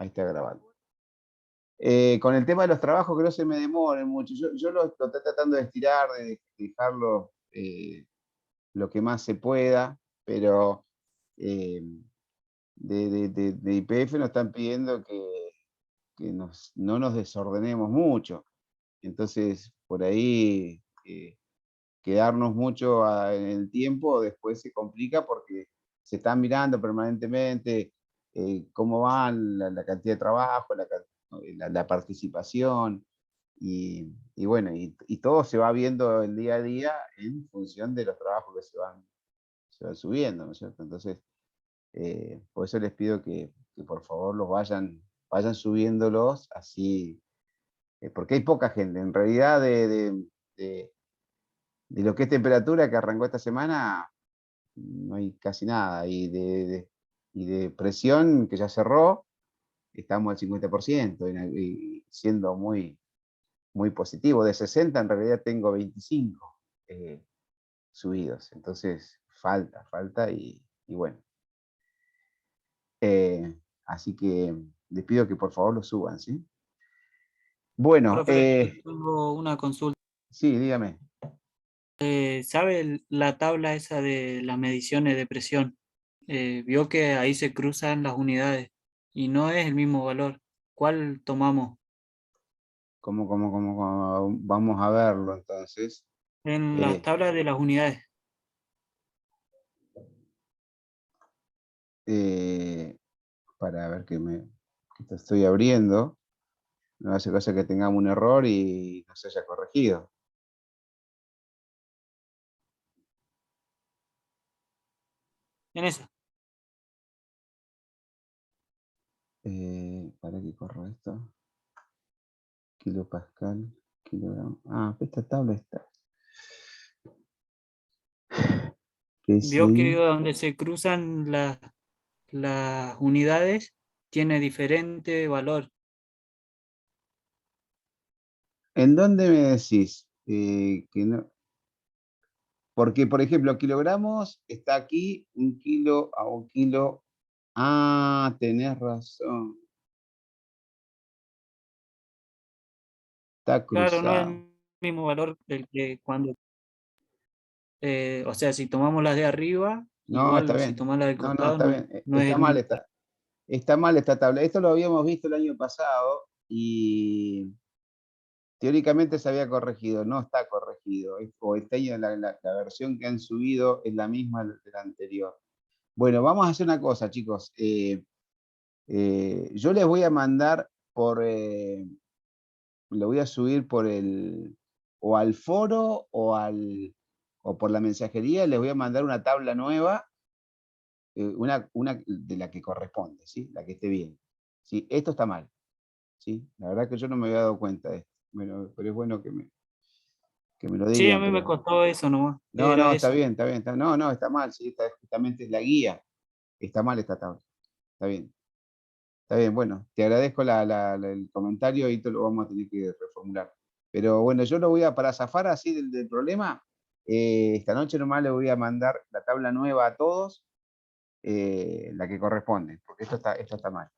Ahí está grabando. Con el tema de los trabajos, que no se me demoren mucho. Yo lo estoy tratando de estirar, de dejarlo lo que más se pueda, pero eh, de YPF nos están pidiendo que no nos desordenemos mucho. Entonces, por ahí quedarnos mucho en el tiempo después se complica porque se están mirando permanentemente cómo van la cantidad de trabajo, la participación, y bueno, y todo se va viendo el día a día en función de los trabajos que se van subiendo, ¿no es cierto? Entonces, por eso les pido que por favor los vayan subiéndolos así, porque hay poca gente. En realidad, de- de lo que es temperatura que arrancó esta semana, no hay casi nada. Y de presión, que ya cerró, estamos al 50%, y siendo muy, muy positivo. De 60 en realidad tengo 25 subidos. Entonces, falta y bueno. Así que les pido que por favor lo suban, ¿sí? Bueno, Profe, yo tengo una consulta. sí, dígame. ¿Sabe la tabla esa de las mediciones de presión? Vio que ahí se cruzan las unidades y no es el mismo valor. ¿Cuál tomamos? ¿Cómo? Vamos a verlo entonces. En las Eh, tablas de las unidades. eh, para ver que te estoy abriendo. No hace cosa que tengamos un error y no se haya corregido. En esa. ¿Para qué corro esto? Kilopascal, kilogramo. Ah, esta tabla está. Vio que PSI. donde se cruzan las unidades tiene diferente valor. ¿En dónde me decís que no? Porque, por ejemplo, kilogramos está aquí, un kilo a un kilo. Ah, tenés razón. Está Claro, no es cruzado. el mismo valor del que cuando, o sea, si tomamos las de arriba, No, está igual si bien. tomamos las del No, no, costado, está no, bien. no es Está el mal, mismo. está mal esta tabla. Esto lo habíamos visto el año pasado y teóricamente se había corregido. No está corregido. O este año la versión que han subido es la misma de la anterior. Bueno, vamos a hacer una cosa, chicos. Yo les voy a mandar lo voy a subir o al foro o por la mensajería, les voy a mandar una tabla nueva, una de la que corresponde, ¿sí? La que esté bien. ¿Sí? Esto está mal, ¿sí? La verdad que yo no me había dado cuenta de esto. Bueno, pero es bueno que me lo Sí, a digan, mí me pero. costó eso nomás, No, era no, está eso. bien, está bien. No, está mal, sí, justamente es la guía. Está mal esta tabla. Está bien. Está bien, bueno, te agradezco el comentario y esto lo vamos a tener que reformular. Pero bueno, yo lo voy para zafar así del problema, esta noche nomás le voy a mandar la tabla nueva a todos, la que corresponde, porque esto está mal.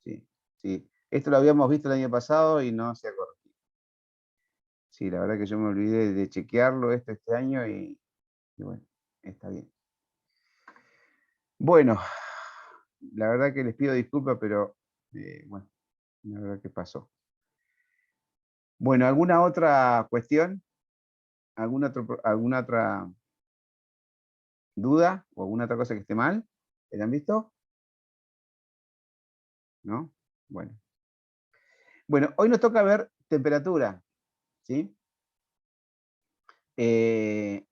Sí, sí. Esto lo habíamos visto el año pasado y no se ha corregido. Sí, la verdad que yo me olvidé de chequearlo este año y bueno, está bien. Bueno, la verdad que les pido disculpas, pero bueno, la verdad que pasó. Bueno, ¿alguna otra cuestión? ¿Alguna otra duda o alguna otra cosa que esté mal? ¿La han visto? ¿No? Bueno. Bueno, hoy nos toca ver temperatura, ¿sí? Eh,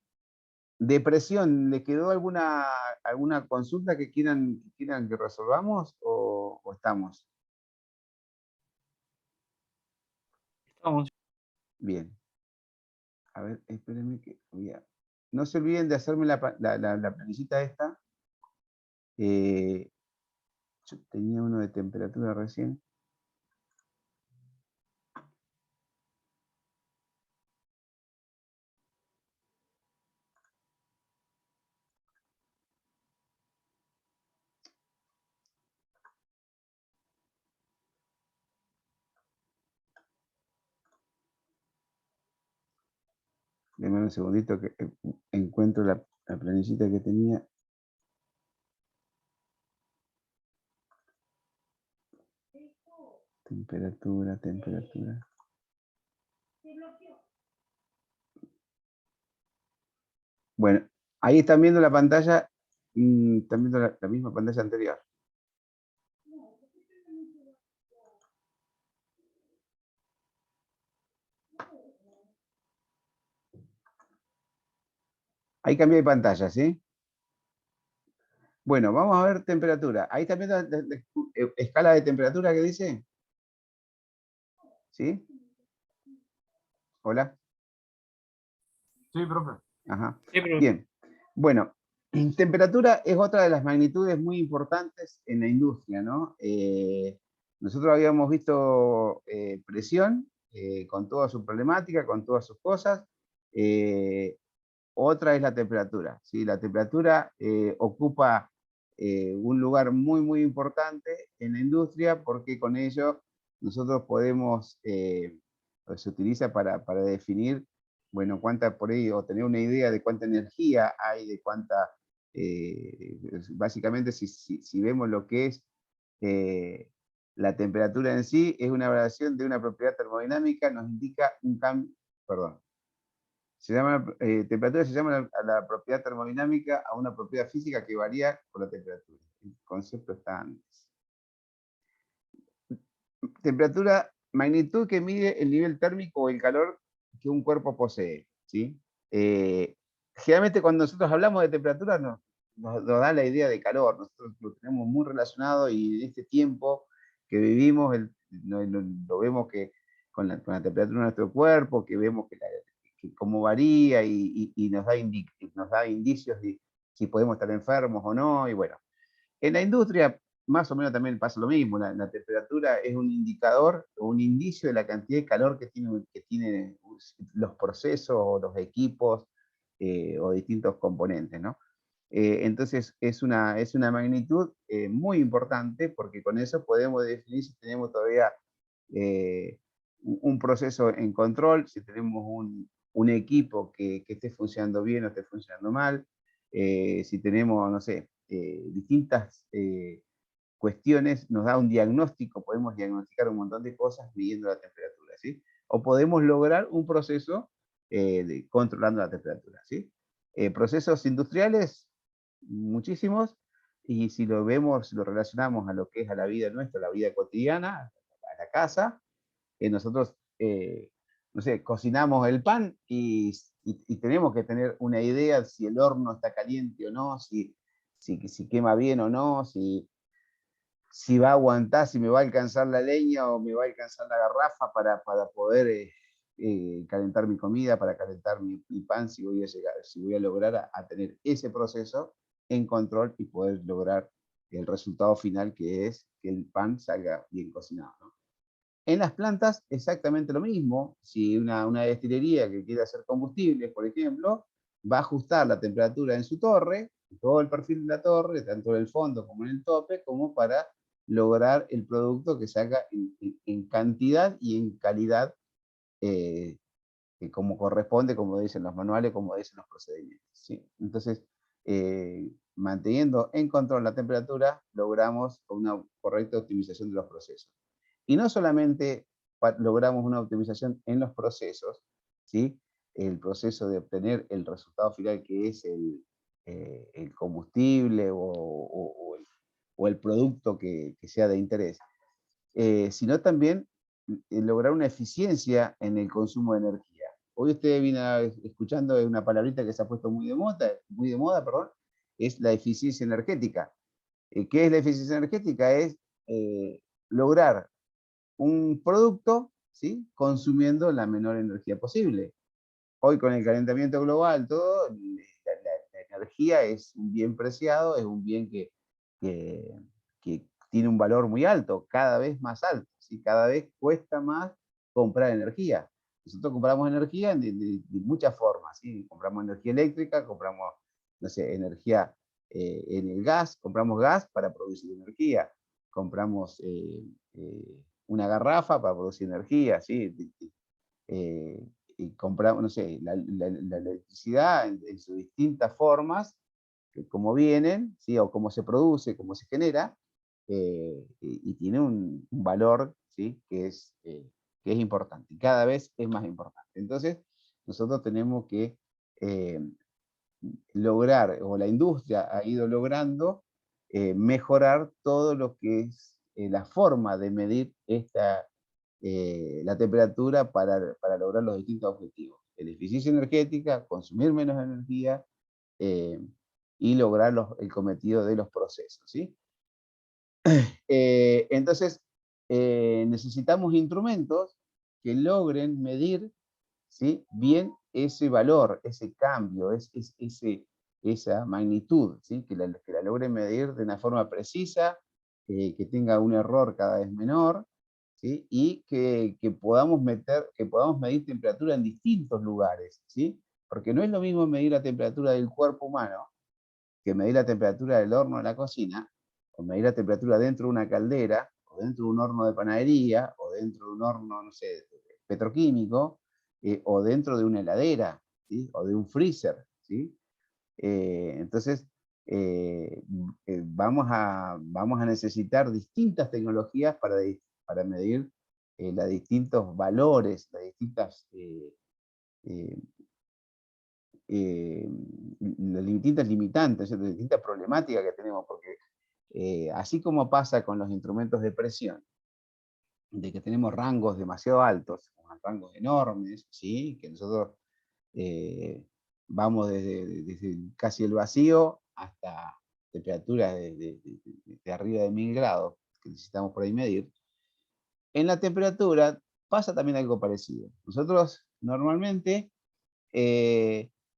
depresión, ¿le quedó alguna consulta que quieran que resolvamos o estamos? Estamos. Bien. A ver, espérenme que no se olviden de hacerme la planillita esta. Eh, yo tenía uno de temperatura recién. Deme un segundito que encuentro la planillita que tenía. Temperatura, temperatura. Bueno, ahí están viendo la pantalla, están viendo la misma pantalla anterior. Ahí cambié de pantalla, ¿sí? Bueno, vamos a ver temperatura. Ahí está viendo la escala de temperatura que dice. ¿Sí? Hola. Sí, profe. Ajá. Sí, pero Bien. Bueno, temperatura es otra de las magnitudes muy importantes en la industria, ¿no? Nosotros habíamos visto presión con toda su problemática, con todas sus cosas. Otra es la temperatura, ¿sí? La temperatura ocupa un lugar muy, muy importante en la industria porque con ello nosotros podemos, se utiliza para definir, bueno, cuánta por ahí, o tener una idea de cuánta energía hay, de cuánta, básicamente si vemos lo que es la temperatura en sí, es una variación de una propiedad termodinámica, nos indica un cambio, perdón, se llama, temperatura se llama a la propiedad termodinámica a una propiedad física que varía con la temperatura. El concepto está antes. Temperatura, magnitud que mide el nivel térmico o el calor que un cuerpo posee, ¿sí? Generalmente cuando nosotros hablamos de temperatura nos da la idea de calor, nosotros lo tenemos muy relacionado y en este tiempo que vivimos lo vemos que con la temperatura de nuestro cuerpo, que vemos que cómo varía y nos da indicios de si podemos estar enfermos o no, y bueno. En la industria, más o menos también pasa lo mismo. La temperatura es un indicador o un indicio de la cantidad de calor que tienen los procesos o los equipos o distintos componentes, ¿no? Entonces, es una magnitud muy importante porque con eso podemos definir si tenemos todavía un proceso en control, si tenemos un equipo que esté funcionando bien o esté funcionando mal, si tenemos, no sé, distintas cuestiones, nos da un diagnóstico, podemos diagnosticar un montón de cosas midiendo la temperatura, ¿sí? O podemos lograr un proceso controlando la temperatura, ¿sí? Procesos industriales, muchísimos, y si lo vemos, si lo relacionamos a lo que es a la vida nuestra, a la vida cotidiana, a la casa, nosotros, no sé, cocinamos el pan y tenemos que tener una idea si el horno está caliente o no, si quema bien o no, si va a aguantar, si me va a alcanzar la leña o me va a alcanzar la garrafa para poder calentar mi comida, para calentar mi pan, si voy a llegar, si voy a lograr a tener ese proceso en control y poder lograr el resultado final que es que el pan salga bien cocinado, ¿no? En las plantas, exactamente lo mismo. Si una destilería que quiere hacer combustibles, por ejemplo, va a ajustar la temperatura en su torre, todo el perfil de la torre, tanto en el fondo como en el tope, como para lograr el producto que salga en cantidad y en calidad, eh, como corresponde, como dicen los manuales, como dicen los procedimientos, ¿sí? Entonces, manteniendo en control la temperatura, logramos una correcta optimización de los procesos. Y no solamente logramos una optimización en los procesos, ¿sí? El proceso de obtener el resultado final que es el combustible o el producto que sea de interés, sino también lograr una eficiencia en el consumo de energía. Hoy usted viene escuchando una palabrita que se ha puesto muy de moda, perdón, es la eficiencia energética. ¿Qué es la eficiencia energética? Es lograr un producto, ¿sí?, consumiendo la menor energía posible. Hoy con el calentamiento global, todo, la energía es un bien preciado, es un bien que, que tiene un valor muy alto, cada vez más alto, ¿sí? Cada vez cuesta más comprar energía. Nosotros compramos energía de muchas formas, ¿sí? Compramos energía eléctrica, compramos, no sé, energía en el gas, compramos gas para producir energía, compramos una garrafa para producir energía, ¿sí? compramos, no sé, la electricidad en sus distintas formas, como vienen, ¿sí? O cómo se produce, cómo se genera, y tiene un valor, ¿sí? Que es importante, y cada vez es más importante. Entonces, nosotros tenemos que lograr, o la industria ha ido logrando, mejorar todo lo que es la forma de medir la temperatura para lograr los distintos objetivos. La eficiencia energética, consumir menos energía, eh, y lograr el cometido de los procesos, ¿sí? Entonces, necesitamos instrumentos que logren medir, ¿sí? Bien ese valor, ese cambio, esa magnitud, ¿sí? Que la logren medir de una forma precisa, que tenga un error cada vez menor, ¿sí? Y que podamos medir temperatura en distintos lugares, ¿sí? Porque no es lo mismo medir la temperatura del cuerpo humano que medir la temperatura del horno de la cocina, o medir la temperatura dentro de una caldera, o dentro de un horno de panadería, o dentro de un horno, no sé, petroquímico, o dentro de una heladera, ¿sí? O de un freezer, ¿sí? Entonces, vamos a necesitar distintas tecnologías para medir los distintos valores, las distintas eh, eh, las distintas limitantes, las distintas problemáticas que tenemos, porque así como pasa con los instrumentos de presión, de que tenemos rangos demasiado altos, rangos enormes, ¿sí? Que nosotros vamos desde casi el vacío hasta temperaturas de arriba de 1000 grados, que necesitamos por ahí medir. En la temperatura pasa también algo parecido. Nosotros normalmente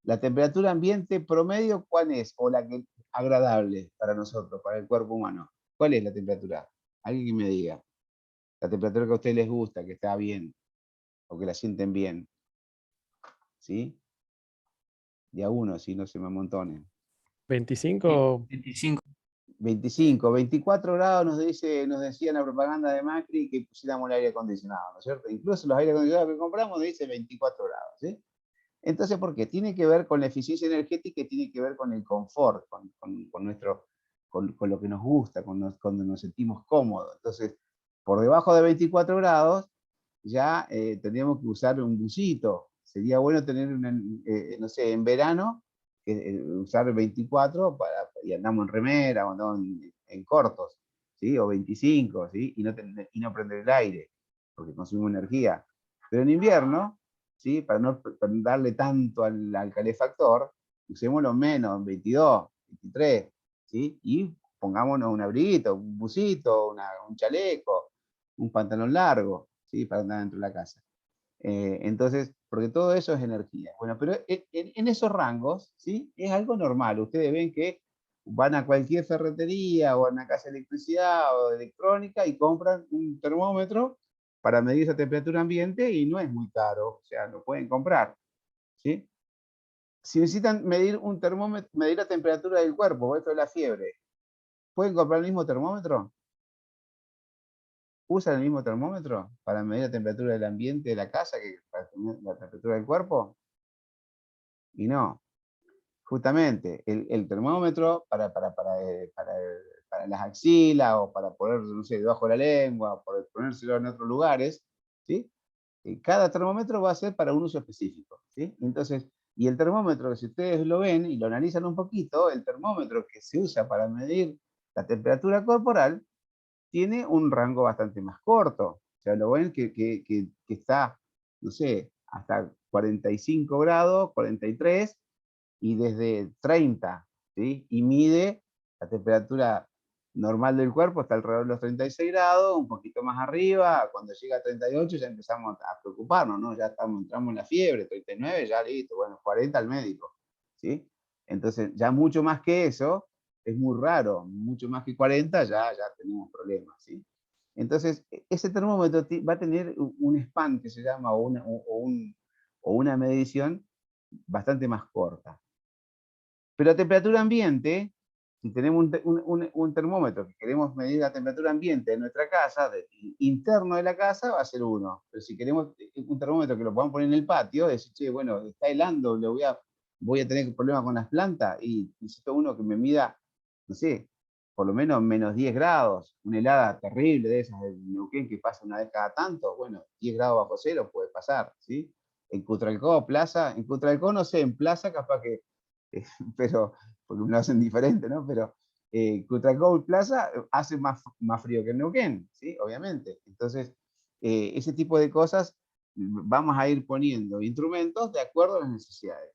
la temperatura ambiente promedio, ¿cuál es? O la que agradable para nosotros, para el cuerpo humano. ¿Cuál es la temperatura? Alguien que me diga. La temperatura que a ustedes les gusta, que está bien, o que la sienten bien. ¿Sí? De a uno, si no se me amontonen. 25. 25. 25, 24 grados nos decía en la propaganda de Macri que pusiéramos el aire acondicionado, ¿no es cierto? Incluso los aire acondicionados que compramos dice 24 grados, ¿sí? Entonces, ¿por qué? Tiene que ver con la eficiencia energética y tiene que ver con el confort, con lo que nos gusta, cuando nos sentimos cómodos. Entonces, por debajo de 24 grados, ya tendríamos que usar un busito. Sería bueno tener, no sé, en verano, usar 24 y andamos en remera o andamos en cortos, ¿sí? O 25, ¿sí? Y no prender el aire, porque consumimos energía. Pero en invierno, ¿sí? Para no darle tanto al calefactor, usémoslo menos, 22, 23, ¿sí? Y pongámonos un abriguito, un busito, un chaleco, un pantalón largo, ¿sí? Para andar dentro de la casa. Entonces, porque todo eso es energía. Bueno, pero en esos rangos, ¿sí? Es algo normal. Ustedes ven que van a cualquier ferretería o a una casa de electricidad o de electrónica y compran un termómetro para medir esa temperatura ambiente y no es muy caro, o sea, lo pueden comprar, ¿sí? Si necesitan medir un termómetro, medir la temperatura del cuerpo, o esto es la fiebre, ¿pueden comprar el mismo termómetro? ¿Usan el mismo termómetro para medir la temperatura del ambiente de la casa que para medir la temperatura del cuerpo? Y no. Justamente, el termómetro para las axilas o para poner, no sé, debajo de la lengua, o para ponérselo en otros lugares, ¿sí? Cada termómetro va a ser para un uso específico, ¿sí? Entonces, y el termómetro, si ustedes lo ven y lo analizan un poquito, el termómetro que se usa para medir la temperatura corporal tiene un rango bastante más corto. O sea, lo ven que está, no sé, hasta 45 grados, 43, y desde 30, ¿sí? Y mide la temperatura normal del cuerpo, está alrededor de los 36 grados, un poquito más arriba, cuando llega a 38 ya empezamos a preocuparnos, ¿no? Ya entramos en la fiebre, 39 ya listo, bueno, 40 al médico, ¿sí? Entonces, ya mucho más que eso, es muy raro, mucho más que 40 ya tenemos problemas, ¿sí? Entonces, ese termómetro va a tener un span que se llama, o una medición bastante más corta. Pero a temperatura ambiente, si tenemos un termómetro que queremos medir la temperatura ambiente de nuestra casa, interno de la casa, va a ser 1. Pero si queremos un termómetro que lo podamos poner en el patio, decir, che, bueno, está helando, voy a tener problemas con las plantas, y necesito uno que me mida, no sé, por lo menos menos 10 grados, una helada terrible de esas de Neuquén que pasa una vez cada tanto, bueno, 10 grados bajo cero puede pasar, ¿sí? En Cutralcó, plaza, en Cutralcó no sé, en plaza capaz que, pero, porque me lo hacen diferente, ¿no? Pero Cutralcó Plaza hace más frío que en Neuquén, ¿sí? Obviamente. Entonces, ese tipo de cosas vamos a ir poniendo instrumentos de acuerdo a las necesidades.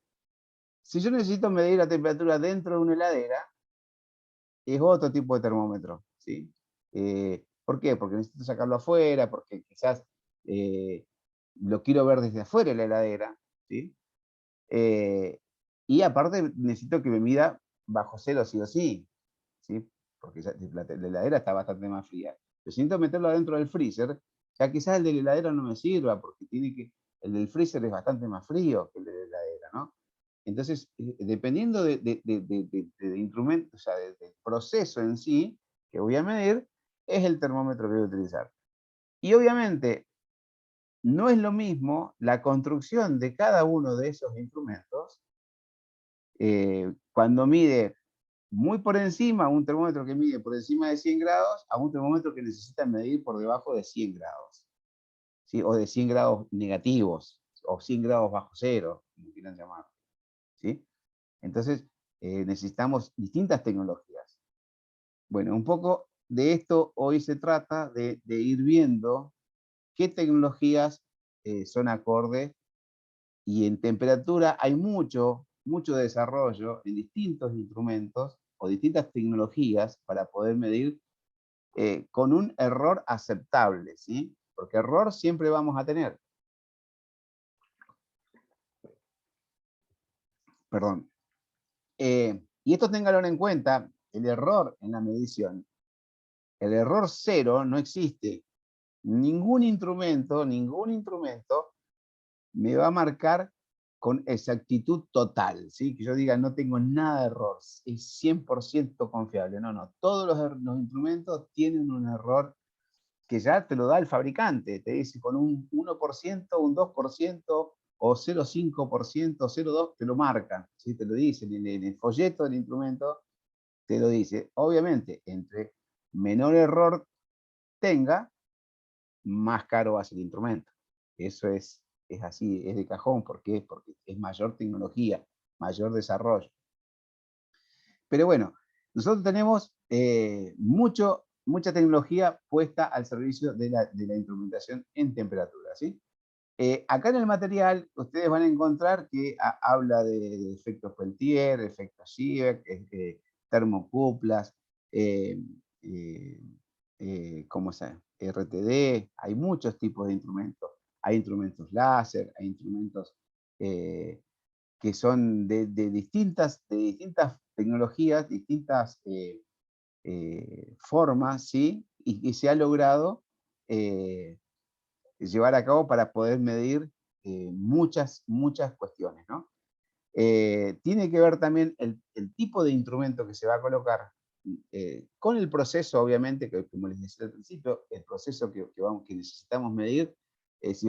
Si yo necesito medir la temperatura dentro de una heladera, es otro tipo de termómetro, ¿sí? ¿Por qué? Porque necesito sacarlo afuera, porque quizás lo quiero ver desde afuera de la heladera, ¿sí? Y aparte necesito que me mida bajo cero sí o sí, ¿sí? Porque la heladera está bastante más fría. Pero si necesito meterlo adentro del freezer, ya quizás el de la heladera no me sirva, porque el del freezer es bastante más frío que el de la heladera, ¿no? Entonces, dependiendo de instrumento, o sea, del proceso en sí que voy a medir, es el termómetro que voy a utilizar. Y obviamente, no es lo mismo la construcción de cada uno de esos instrumentos cuando mide muy por encima, un termómetro que mide por encima de 100 grados, a un termómetro que necesita medir por debajo de 100 grados, ¿sí? O de 100 grados negativos, o 100 grados bajo cero, como quieran llamar, ¿sí? Entonces, necesitamos distintas tecnologías. Bueno, un poco de esto hoy se trata de ir viendo qué tecnologías son acordes, y en temperatura hay mucho desarrollo en distintos instrumentos o distintas tecnologías para poder medir con un error aceptable, ¿sí? Porque error siempre vamos a tener. Perdón. Y esto ténganlo en cuenta, el error en la medición. El error cero no existe. Ningún instrumento me va a marcar con exactitud total, ¿sí? Que yo diga, no tengo nada de error, es 100% confiable. No, no, todos los instrumentos tienen un error que ya te lo da el fabricante, te dice con un 1%, un 2%, o 0,5%, 0,2%, te lo marcan, ¿sí? Te lo dicen en el folleto del instrumento, te lo dice. Obviamente, entre menor error tenga, más caro va a ser el instrumento. Eso es así, es de cajón. ¿Por qué? Porque es mayor tecnología, mayor desarrollo. Pero bueno, nosotros tenemos mucha tecnología puesta al servicio de la instrumentación en temperatura, ¿sí? Acá en el material ustedes van a encontrar que habla de efectos Peltier, efectos Seebeck, termocuplas, ¿cómo se llama? RTD, hay muchos tipos de instrumentos. Hay instrumentos láser, hay instrumentos que son de distintas tecnologías, distintas formas, ¿sí? Y se ha logrado llevar a cabo para poder medir muchas cuestiones, ¿no? Tiene que ver también el tipo de instrumento que se va a colocar con el proceso, obviamente, que como les decía al principio, el proceso que necesitamos medir, si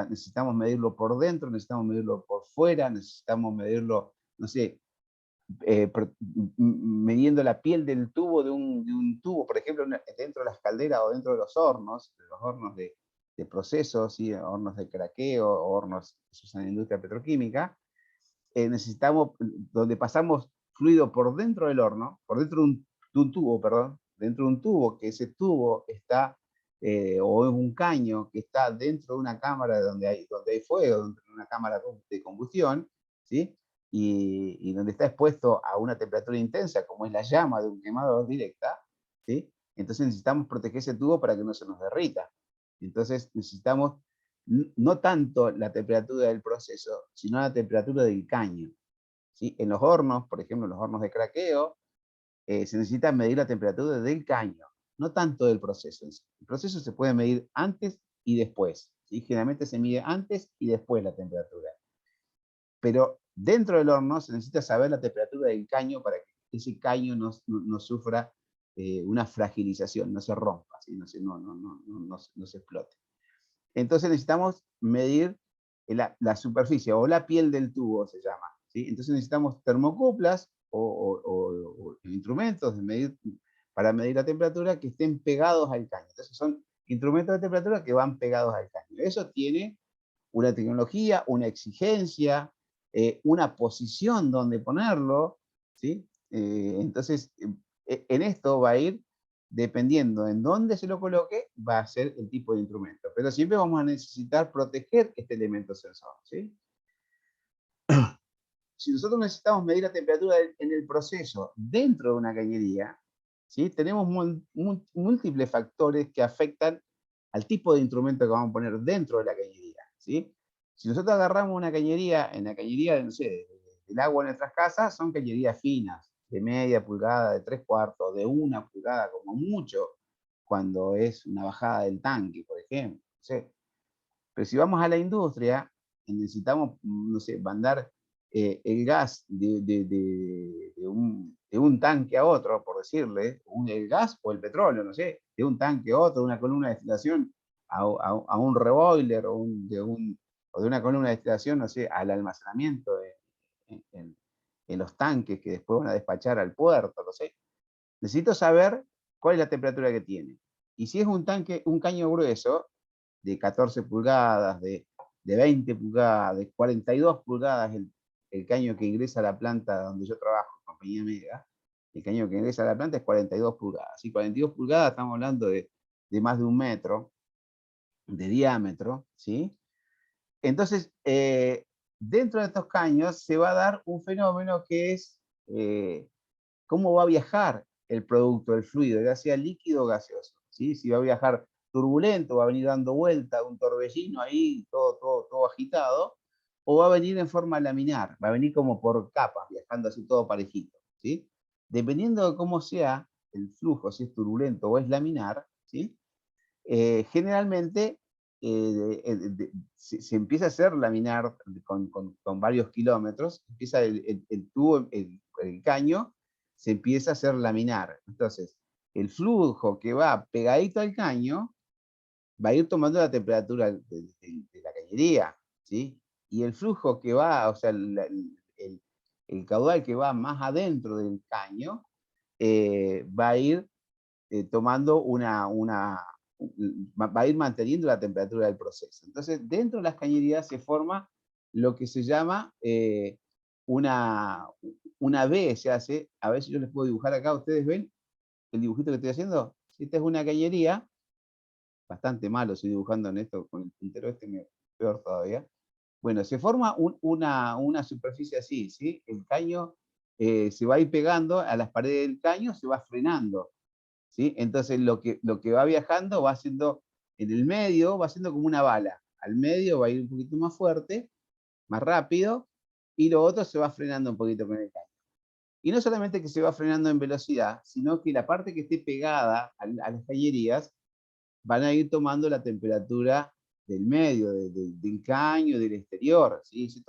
necesitamos medirlo por dentro, necesitamos medirlo por fuera, necesitamos medirlo, no sé, midiendo la piel del tubo de un tubo, por ejemplo, dentro de las calderas o dentro de los hornos de procesos, ¿sí? Hornos de craqueo, hornos que se usan en la industria petroquímica, necesitamos, donde pasamos fluido por dentro del horno, por dentro de un tubo, perdón, dentro de un tubo, que ese tubo está, o es un caño que está dentro de una cámara donde hay fuego, dentro de una cámara de combustión, ¿sí? Y donde está expuesto a una temperatura intensa, como es la llama de un quemador directa, ¿sí? Entonces necesitamos proteger ese tubo para que no se nos derrita. Entonces necesitamos no tanto la temperatura del proceso, sino la temperatura del caño, ¿sí? En los hornos, por ejemplo, en los hornos de craqueo, se necesita medir la temperatura del caño, no tanto del proceso. El proceso se puede medir antes y después, ¿sí? Generalmente se mide antes y después la temperatura. Pero dentro del horno se necesita saber la temperatura del caño para que ese caño no sufra una fragilización, no se rompa, ¿sí? no se explote. Entonces necesitamos medir la superficie o la piel del tubo, se llama, ¿sí? Entonces necesitamos termocuplas o instrumentos para medir la temperatura que estén pegados al caño. Entonces son instrumentos de temperatura que van pegados al caño. Eso tiene una tecnología, una exigencia, una posición donde ponerlo, ¿sí? Entonces, en esto va a ir, dependiendo en dónde se lo coloque, va a ser el tipo de instrumento. Pero siempre vamos a necesitar proteger este elemento sensor, ¿sí? Si nosotros necesitamos medir la temperatura en el proceso dentro de una cañería, ¿sí? Tenemos múltiples factores que afectan al tipo de instrumento que vamos a poner dentro de la cañería, ¿sí? Si nosotros agarramos una cañería, en la cañería, no sé, del agua en nuestras casas, son cañerías finas, de media pulgada, de 3/4, de 1 pulgada como mucho, cuando es una bajada del tanque, por ejemplo, ¿sí? Pero si vamos a la industria, necesitamos, no sé, mandar el gas de un tanque a otro, por decirle, el gas o el petróleo, no sé, de un tanque a otro, de una columna de destilación a un reboiler o de una columna de destilación, no sé, al almacenamiento en los tanques que después van a despachar al puerto, no sé. Necesito saber cuál es la temperatura que tiene. Y si es un caño grueso, de 14 pulgadas, de 20 pulgadas, de 42 pulgadas, el caño que ingresa a la planta donde yo trabajo, compañía Mega, el caño que ingresa a la planta es 42 pulgadas. Y 42 pulgadas estamos hablando de más de 1 metro de diámetro, ¿sí? Entonces, dentro de estos caños se va a dar un fenómeno que es cómo va a viajar el producto, el fluido, ya sea líquido o gaseoso, ¿sí? Si va a viajar turbulento, va a venir dando vuelta, un torbellino ahí, todo agitado, o va a venir en forma laminar, va a venir como por capas, viajando así todo parejito, ¿sí? Dependiendo de cómo sea el flujo, si es turbulento o es laminar, ¿sí? Generalmente se empieza a hacer laminar con varios kilómetros, empieza el tubo, el caño, se empieza a hacer laminar. Entonces, el flujo que va pegadito al caño va a ir tomando la temperatura de la cañería, ¿sí? Y el flujo que va, o sea, el caudal que va más adentro del caño, va a ir tomando va a ir manteniendo la temperatura del proceso. Entonces, dentro de las cañerías se forma lo que se llama una V, se hace, a ver si yo les puedo dibujar acá, ¿ustedes ven el dibujito que estoy haciendo? Si esta es una cañería, bastante malo estoy dibujando en esto, con el puntero peor todavía. Bueno, se forma una superficie así, ¿sí? El caño se va a ir pegando a las paredes del caño, se va frenando, ¿sí? Entonces lo que va viajando va haciendo, en el medio va haciendo como una bala, al medio va a ir un poquito más fuerte, más rápido, y lo otro se va frenando un poquito con el caño. Y no solamente que se va frenando en velocidad, sino que la parte que esté pegada a las cañerías van a ir tomando la temperatura del medio, del caño, del exterior, ¿sí? Si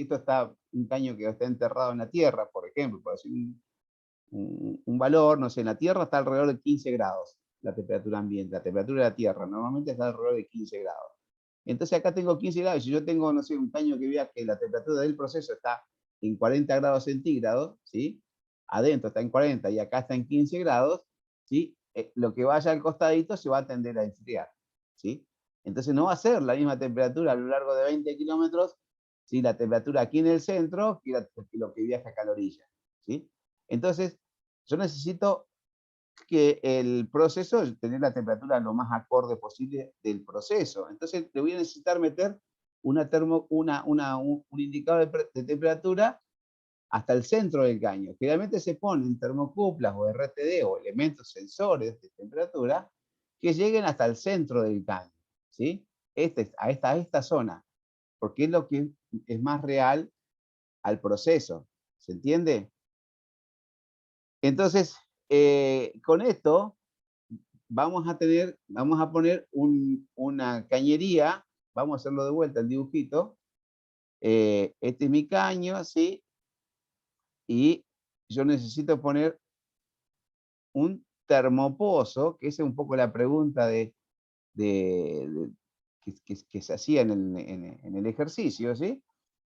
esto está un caño que está enterrado en la tierra, por ejemplo, por decir un valor, no sé, en la Tierra está alrededor de 15 grados la temperatura ambiente, la temperatura de la Tierra normalmente está alrededor de 15 grados. Entonces acá tengo 15 grados, y si yo tengo, no sé, un caño que vea que la temperatura del proceso está en 40 grados centígrados, ¿sí? Adentro está en 40 y acá está en 15 grados, ¿sí? Lo que vaya al costadito se va a tender a enfriar, ¿sí? Entonces no va a ser la misma temperatura a lo largo de 20 kilómetros, ¿sí? La temperatura aquí en el centro que lo que viaja acá a la orilla, ¿sí? Entonces, yo necesito que el proceso, tener la temperatura lo más acorde posible del proceso. Entonces, le voy a necesitar meter un indicador de temperatura hasta el centro del caño. Generalmente se ponen termocuplas o RTD o elementos sensores de temperatura que lleguen hasta el centro del caño, ¿sí? A esta zona, porque es lo que es más real al proceso. ¿Se entiende? Entonces, con esto vamos a poner una cañería, vamos a hacerlo de vuelta el dibujito. Este es mi caño, ¿sí? Y yo necesito poner un termopozo, que esa es un poco la pregunta que se hacía en el ejercicio, ¿sí?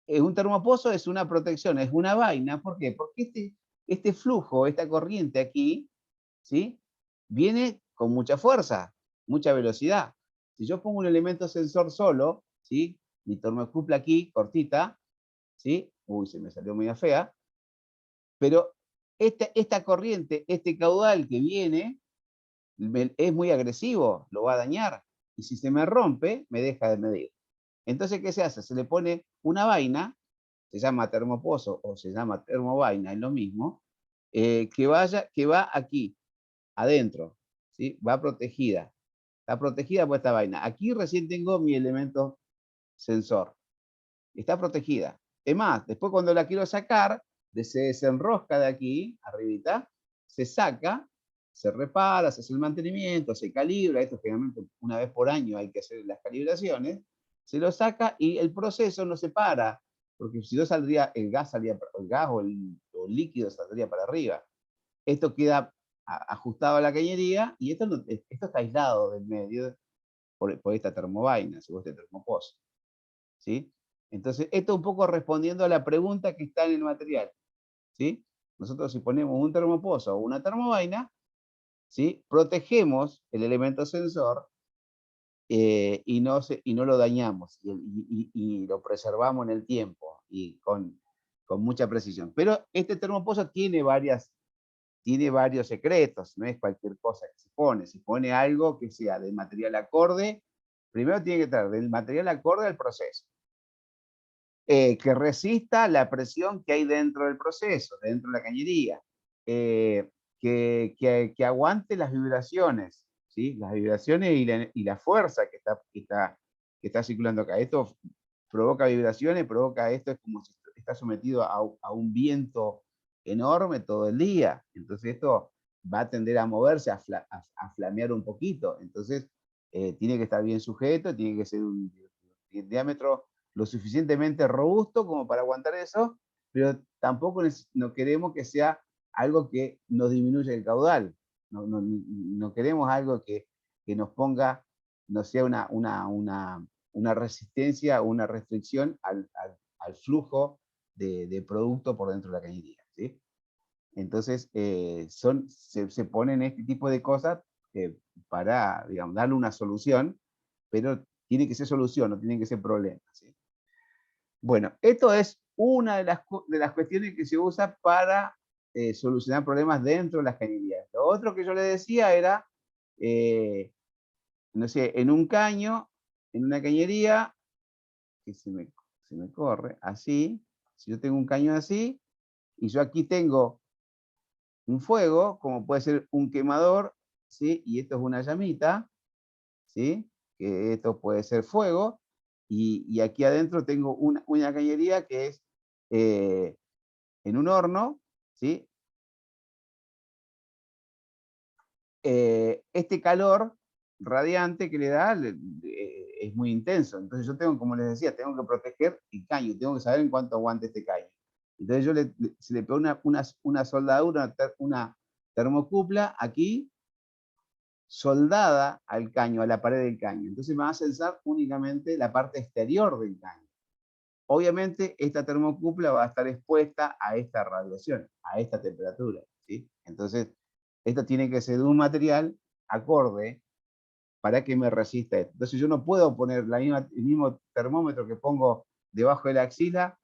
Un termopozo es una protección, es una vaina. ¿Por qué? Porque este flujo, esta corriente aquí, ¿sí? Viene con mucha fuerza, mucha velocidad. Si yo pongo un elemento sensor solo, ¿sí? Mi termocupla aquí, cortita, ¿sí? Uy, se me salió media fea. Pero esta corriente, este caudal que viene, es muy agresivo, lo va a dañar. Y si se me rompe, me deja de medir. Entonces, ¿qué se hace? Se le pone una vaina, se llama termopozo o se llama termovaina, es lo mismo, que va aquí, adentro, ¿sí? Va protegida. Está protegida por esta vaina. Aquí recién tengo mi elemento sensor. Está protegida. Es más, después cuando la quiero sacar, se desenrosca de aquí, arribita, se saca, se repara, se hace el mantenimiento, se calibra, esto generalmente una vez por año hay que hacer las calibraciones, se lo saca y el proceso no se para, porque si no saldría, el gas o el líquido saldría para arriba. Esto queda ajustado a la cañería y esto está aislado del medio por esta termovaina, o este termopozo, ¿sí? Entonces, esto un poco respondiendo a la pregunta que está en el material, ¿sí? Nosotros si ponemos un termopozo o una termovaina, ¿sí? Protegemos el elemento sensor y no lo dañamos y lo preservamos en el tiempo y con mucha precisión. Pero este termopozo tiene varios secretos, no es cualquier cosa que se pone algo que sea del material acorde, primero tiene que estar del material acorde al proceso. Que resista la presión que hay dentro del proceso, dentro de la cañería, que aguante las vibraciones, ¿sí? Las vibraciones y la fuerza que está circulando acá. Esto provoca vibraciones, provoca esto, es como si está sometido a un viento enorme todo el día. Entonces esto va a tender a moverse, a flamear un poquito. Entonces tiene que estar bien sujeto, tiene que ser un diámetro lo suficientemente robusto como para aguantar eso, pero tampoco no queremos que sea algo que nos disminuya el caudal. No queremos algo que nos ponga, no sea una resistencia o una restricción al flujo de producto por dentro de la cañería, ¿sí? Entonces, se ponen este tipo de cosas para, digamos, darle una solución, pero tiene que ser solución, no tiene que ser problema, ¿sí? Bueno, esto es una de las cuestiones que se usa para solucionar problemas dentro de las cañerías. Lo otro que yo le decía era, no sé, en un caño, en una cañería, que se me corre, así, si yo tengo un caño así, y yo aquí tengo un fuego, como puede ser un quemador, ¿sí? Y esto es una llamita, ¿sí? Que esto puede ser fuego, y aquí adentro tengo una cañería que es en un horno, ¿sí? Este calor radiante que le da es muy intenso. Entonces yo tengo, como les decía, tengo que proteger el caño, tengo que saber en cuánto aguante este caño. Entonces yo se le pego una soldadura, una termocupla aquí, soldada al caño, a la pared del caño. Entonces me va a sensar únicamente la parte exterior del caño. Obviamente esta termocupla va a estar expuesta a esta radiación, a esta temperatura, ¿sí? Entonces, esto tiene que ser de un material acorde para que me resista esto. Entonces yo no puedo poner el mismo termómetro que pongo debajo de la axila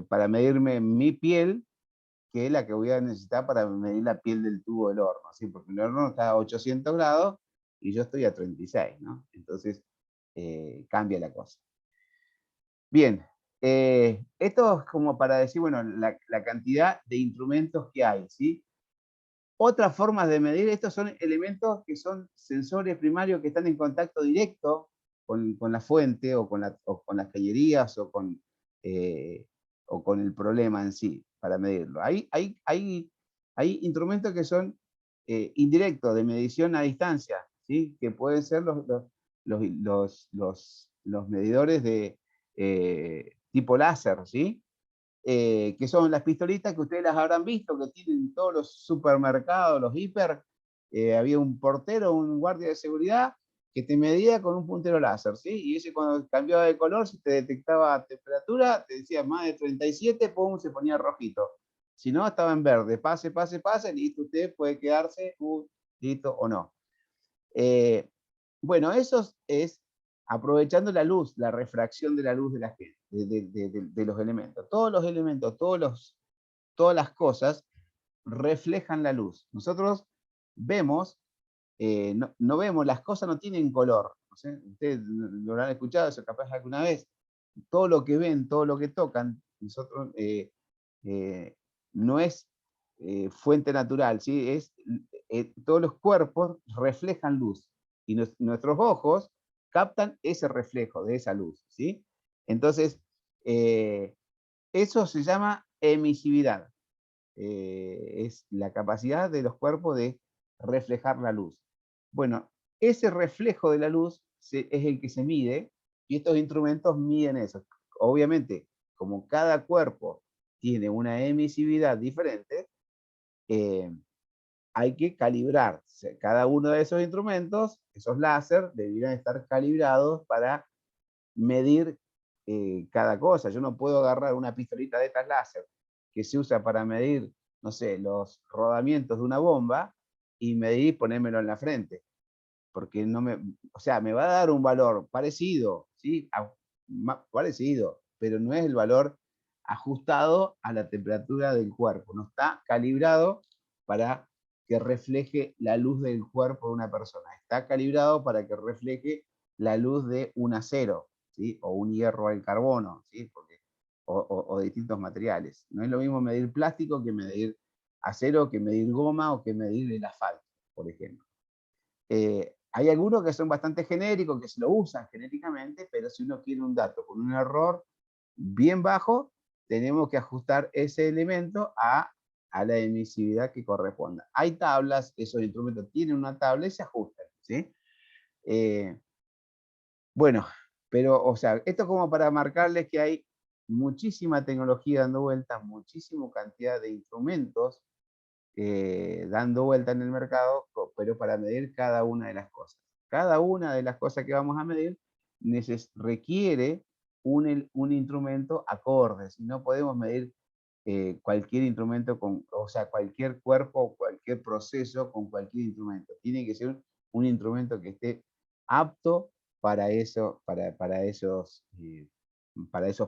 para medirme mi piel, que es la que voy a necesitar para medir la piel del tubo del horno, ¿sí? Porque el horno está a 800 grados y yo estoy a 36, ¿no? Entonces cambia la cosa. Bien, esto es como para decir, bueno, la cantidad de instrumentos que hay, ¿sí? Otras formas de medir, estos son elementos que son sensores primarios que están en contacto directo con la fuente o con las cañerías o con el problema en sí, para medirlo. Hay instrumentos que son indirectos, de medición a distancia, ¿sí? Que pueden ser los medidores de tipo láser, ¿sí? que son las pistolitas que ustedes las habrán visto, que tienen todos los supermercados, los hiper. Había un portero, un guardia de seguridad, que te medía con un puntero láser, ¿sí? Y ese cuando cambiaba de color, si te detectaba temperatura, te decía más de 37, pum, se ponía rojito. Si no, estaba en verde, pase, pase, pase, listo, usted puede quedarse, listo o no. Bueno, eso es aprovechando la luz, la refracción de la luz de la gente, de los elementos. Todos los elementos, todas las cosas reflejan la luz. Nosotros vemos, no vemos, las cosas no tienen color. No sé, ustedes lo habrán escuchado eso capaz alguna vez. Todo lo que ven, todo lo que tocan, nosotros no es fuente natural, ¿sí? Todos los cuerpos reflejan luz y nuestros ojos captan ese reflejo de esa luz, ¿sí? Entonces, eso se llama emisividad. Es la capacidad de los cuerpos de reflejar la luz. Bueno, ese reflejo de la luz es el que se mide y estos instrumentos miden eso. Obviamente, como cada cuerpo tiene una emisividad diferente, hay que calibrar. Cada uno de esos instrumentos, esos láser, deberían estar calibrados para medir cada cosa. Yo no puedo agarrar una pistolita de estas láser que se usa para medir, no sé, los rodamientos de una bomba y medir y ponérmelo en la frente. Porque no me, o sea, me va a dar un valor parecido, ¿sí? Parecido, pero no es el valor ajustado a la temperatura del cuerpo. No está calibrado para que refleje la luz del cuerpo de una persona. Está calibrado para que refleje la luz de un acero, ¿sí? O un hierro al carbono, ¿sí? O distintos materiales. No es lo mismo medir plástico que medir acero, que medir goma o que medir el asfalto, por ejemplo. Hay algunos que son bastante genéricos, que se lo usan genéricamente, pero si uno quiere un dato con un error bien bajo, tenemos que ajustar ese elemento a la emisividad que corresponda. Hay tablas, esos instrumentos tienen una tabla y se ajustan, ¿sí? Bueno, pero, o sea, esto es como para marcarles que hay muchísima tecnología dando vueltas, muchísima cantidad de instrumentos dando vuelta en el mercado, pero para medir cada una de las cosas. Cada una de las cosas que vamos a medir requiere un instrumento acorde. Si no podemos medir cualquier instrumento, o sea, cualquier cuerpo, cualquier proceso con cualquier instrumento. Tiene que ser un instrumento que esté apto para eso, para esos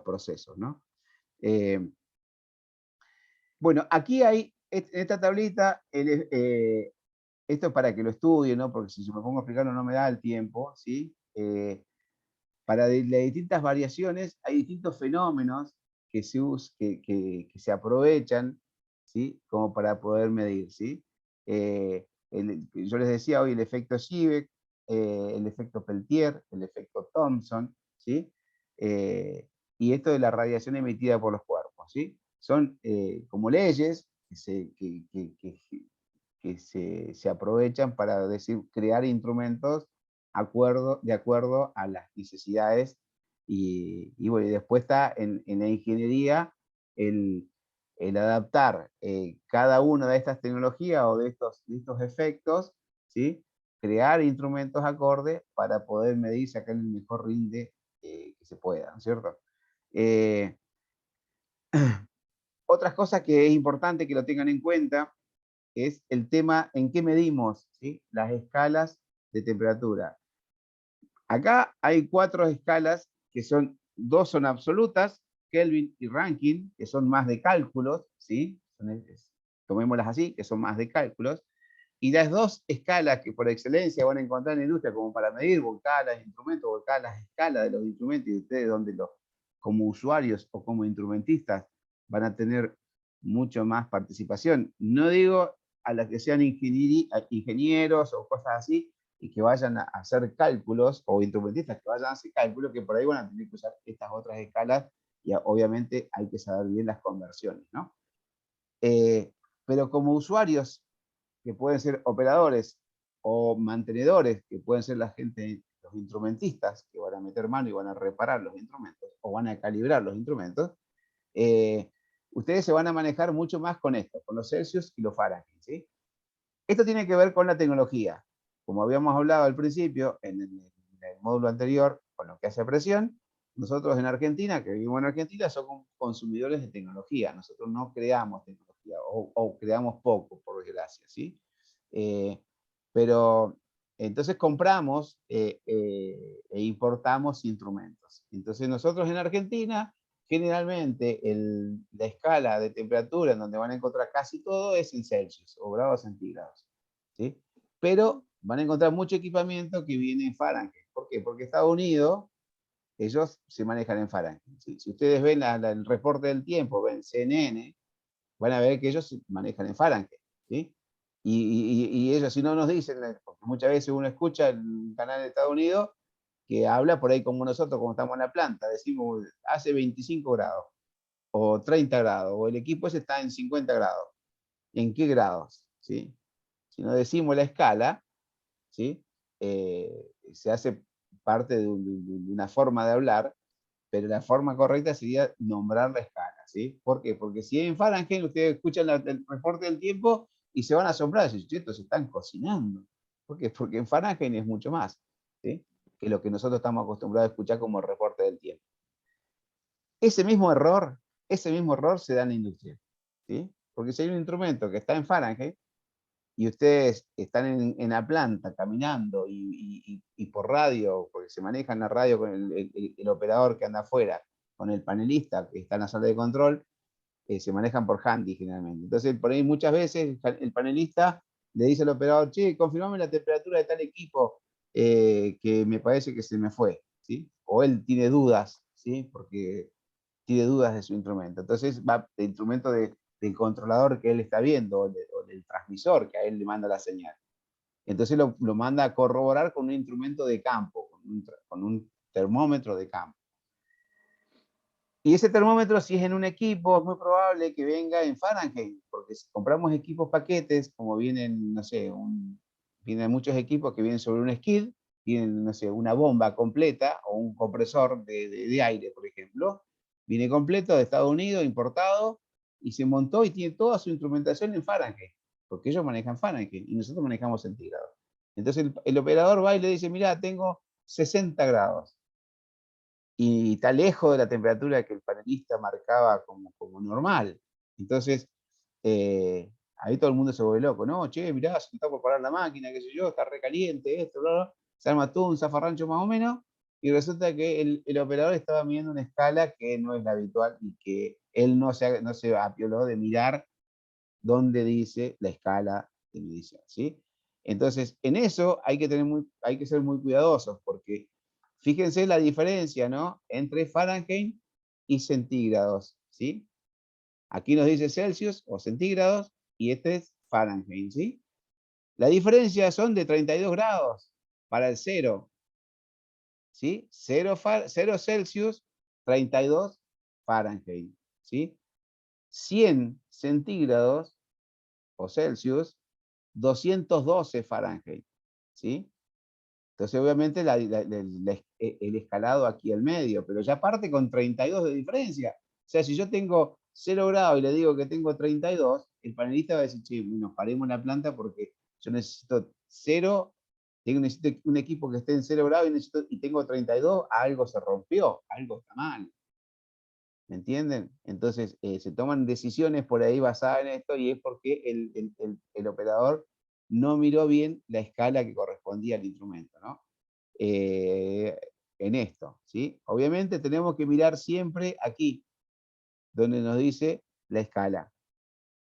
procesos, ¿no? Bueno, aquí hay, en esta tablita, esto es para que lo estudien, ¿no? Porque si yo me pongo a explicarlo no me da el tiempo, ¿sí? Para las distintas variaciones hay distintos fenómenos que se aprovechan, ¿sí? Como para poder medir, ¿sí? Yo les decía hoy el efecto Seebeck, el efecto Peltier, el efecto Thomson, ¿sí? Y esto de la radiación emitida por los cuerpos, ¿sí? Son como leyes que se aprovechan para crear instrumentos de acuerdo a las necesidades y bueno, y después está en la ingeniería el adaptar cada una de estas tecnologías o de estos efectos, ¿sí? Crear instrumentos acordes para poder medir, sacar el mejor rinde que se pueda, ¿no es cierto? Otras cosas que es importante que lo tengan en cuenta es el tema en qué medimos, ¿sí? Las escalas de temperatura. Acá hay 4 escalas que dos son absolutas, Kelvin y Rankine, que son más de cálculos, ¿sí? Tomémoslas así, que son más de cálculos. Y las 2 escalas que por excelencia van a encontrar en la industria como para medir, volcar los instrumentos, volcar las escalas de los instrumentos y ustedes donde como usuarios o como instrumentistas van a tener mucho más participación. No digo a las que sean ingenieros o cosas así, y que vayan a hacer cálculos, o instrumentistas que vayan a hacer cálculos, que por ahí van a tener que usar estas otras escalas, y obviamente hay que saber bien las conversiones, ¿no? Pero como usuarios, que pueden ser operadores, o mantenedores, que pueden ser la gente, los instrumentistas, que van a meter mano y van a reparar los instrumentos, o van a calibrar los instrumentos, ustedes se van a manejar mucho más con esto, con los Celsius y los Fahrenheit, ¿sí? Esto tiene que ver con la tecnología. Como habíamos hablado al principio, en el módulo anterior, con lo que hace presión, nosotros en Argentina, que vivimos en Argentina, somos consumidores de tecnología. Nosotros no creamos tecnología, o creamos poco, por desgracia, ¿sí? Pero entonces compramos e importamos instrumentos. Entonces nosotros en Argentina, generalmente la escala de temperatura en donde van a encontrar casi todo es en Celsius o grados centígrados, ¿sí? Pero van a encontrar mucho equipamiento que viene en Fahrenheit. ¿Por qué? Porque Estados Unidos, ellos se manejan en Fahrenheit, ¿sí? Si ustedes ven el reporte del tiempo, ven CNN, van a ver que ellos se manejan en Fahrenheit, ¿sí? Y ellos, si no nos dicen, porque muchas veces uno escucha el canal de Estados Unidos que habla por ahí como nosotros, como estamos en la planta, decimos hace 25 grados, o 30 grados, o el equipo ese está en 50 grados. ¿En qué grados? ¿Sí? Si no decimos la escala, ¿sí? Se hace parte de una forma de hablar, pero la forma correcta sería nombrar la escala, ¿sí? ¿Por qué? Porque si en Fahrenheit ustedes escuchan el reporte del tiempo y se van a asombrar, y dicen, estos se están cocinando. ¿Por qué? Porque en Fahrenheit es mucho más, ¿sí? Que lo que nosotros estamos acostumbrados a escuchar como el reporte del tiempo. Ese mismo error se da en la industria, ¿sí? Porque si hay un instrumento que está en Fahrenheit, y ustedes están en la planta caminando y por radio, porque se maneja en la radio con el operador que anda afuera, con el panelista que está en la sala de control, se manejan por handy generalmente. Entonces, por ahí muchas veces el panelista le dice al operador, che, confirmame la temperatura de tal equipo que me parece que se me fue, ¿sí? O él tiene dudas, ¿sí? Porque tiene dudas de su instrumento. Entonces va el instrumento del controlador que él está viendo, o del transmisor que a él le manda la señal. Entonces lo manda a corroborar con un instrumento de campo, con un termómetro de campo. Y ese termómetro, si es en un equipo, es muy probable que venga en Fahrenheit, porque si compramos equipos paquetes, como vienen, no sé, vienen muchos equipos que vienen sobre un skid, tienen, no sé, una bomba completa o un compresor de aire, por ejemplo, viene completo de Estados Unidos, importado, y se montó y tiene toda su instrumentación en Fahrenheit, porque ellos manejan Fahrenheit y nosotros manejamos centígrados. Entonces el operador va y le dice, mira, tengo 60 grados y está lejos de la temperatura que el panelista marcaba como normal. Entonces, ahí todo el mundo se vuelve loco, ¿no? Che, mirá, se está por parar la máquina, qué sé yo, está recaliente, esto, bla, bla. Se arma todo un zafarrancho más o menos, y resulta que el operador estaba midiendo una escala que no es la habitual y que él no se apioló de mirar dónde dice la escala de medición, ¿sí? Entonces, en eso hay que ser muy cuidadosos, porque fíjense la diferencia, ¿no? Entre Fahrenheit y centígrados, ¿sí? Aquí nos dice Celsius o centígrados, y este es Fahrenheit, ¿sí? La diferencia son de 32 grados para el 0, ¿sí? 0 Celsius, 32 Fahrenheit, ¿sí? 100 centígrados o Celsius, 212 Fahrenheit, ¿sí? Entonces, obviamente, el escalado aquí al medio, pero ya parte con 32 de diferencia. O sea, si yo tengo 0 grados y le digo que tengo 32, el panelista va a decir, che, nos paremos la planta porque yo necesito 0, necesito un equipo que esté en 0 grados y tengo 32, algo se rompió, algo está mal. ¿Me entienden? Entonces, se toman decisiones por ahí basadas en esto y es porque el operador no miró bien la escala que correspondía al instrumento, ¿no? En esto, ¿sí? Obviamente tenemos que mirar siempre aquí, donde nos dice la escala.